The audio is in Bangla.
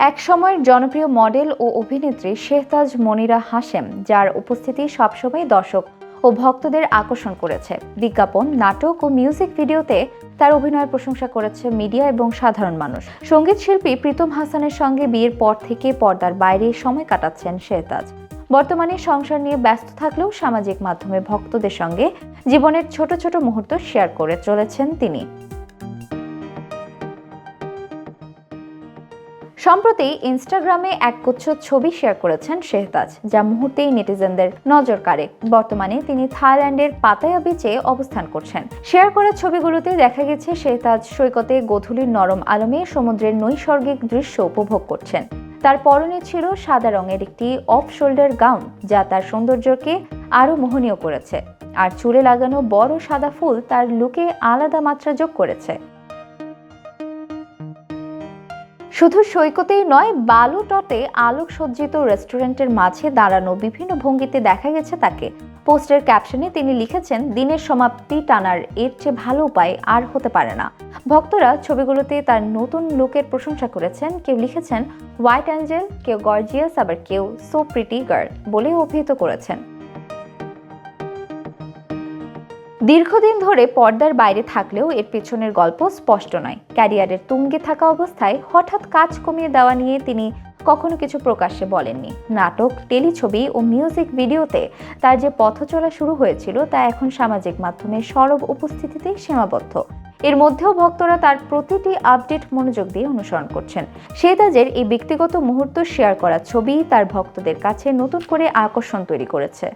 একসময়ের জনপ্রিয় মডেল ও অভিনেত্রী শেহতাজ মনিরা হাশেম, যার উপস্থিতি সবসময় দর্শক ও ভক্তদের আকর্ষণ করেছে। বিজ্ঞাপন, নাটক ও মিউজিক ভিডিওতে তার অভিনয়ের প্রশংসা করেছে মিডিয়া এবং সাধারণ মানুষ। সঙ্গীত শিল্পী প্রীতম হাসানের সঙ্গে বিয়ের পর থেকে পর্দার বাইরে সময় কাটাচ্ছেন শেহতাজ। বর্তমানে সংসার নিয়ে ব্যস্ত থাকলেও সামাজিক মাধ্যমে ভক্তদের সঙ্গে জীবনের ছোট ছোট মুহূর্ত শেয়ার করে চলেছেন তিনি। সম্প্রতি ইনস্টাগ্রামে একগুচ্ছ ছবি শেয়ার করেছেন শেহতাজ, যা মুহূর্তেই নেটিজেনদের নজর কাড়ে। বর্তমানে তিনি থাইল্যান্ডের পাতায়া বিচে অবস্থান করছেন। শেয়ার করা ছবিগুলোতে দেখা গেছে শেহতাজ সৈকতে গোধূলির নরম আলোমে সমুদ্রের নৈসর্গিক দৃশ্য উপভোগ করছেন। তার পরনে ছিল সাদা রঙের একটি অফ শোল্ডার গাউন, যা তার সৌন্দর্যকে আরও মোহনীয় করেছে। আর চুলে লাগানো বড় সাদা ফুল তার লুকে আলাদা মাত্রা যোগ করেছে। শুধু সৈকতেই নয়, বালু তটে আলোকসজ্জিত রেস্টুরেন্টের মাঝে দাঁড়ানো বিভিন্ন ভঙ্গিতে দেখা গেছে তাকে। পোস্টের ক্যাপশনে তিনি লিখেছেন, দিনের সমাপ্তি টানার এর চেয়ে ভালো উপায় আর হতে পারে না। ভক্তরা ছবিগুলোতে তার নতুন লুকের প্রশংসা করেছেন। কেউ লিখেছেন হোয়াইট অ্যাঞ্জেল, কেউ গর্জিয়াস, আবার কেউ সো প্রিটি গার্ল বলে অভিহিত করেছেন। দীর্ঘদিন ধরে পর্দার বাইরে থাকলেও এর পেছনের গল্প স্পষ্ট নয়। ক্যারিয়ারের তুঙ্গে থাকা অবস্থায় হঠাৎ কাজ কমিয়ে দেওয়া নিয়ে তিনি কখনো কিছু প্রকাশ্যে বলেননি। নাটক, টেলিছবি ও মিউজিক ভিডিওতে তার যে পথ চলা শুরু হয়েছিল তা এখন সামাজিক মাধ্যমে সরব উপস্থিতিতেই সীমাবদ্ধ। এর মধ্যেও ভক্তরা তার প্রতিটি আপডেট মনোযোগ দিয়ে অনুসরণ করছেন। শেহতাজের এই ব্যক্তিগত মুহূর্ত শেয়ার করা ছবি তার ভক্তদের কাছে নতুন করে আকর্ষণ তৈরি করেছে।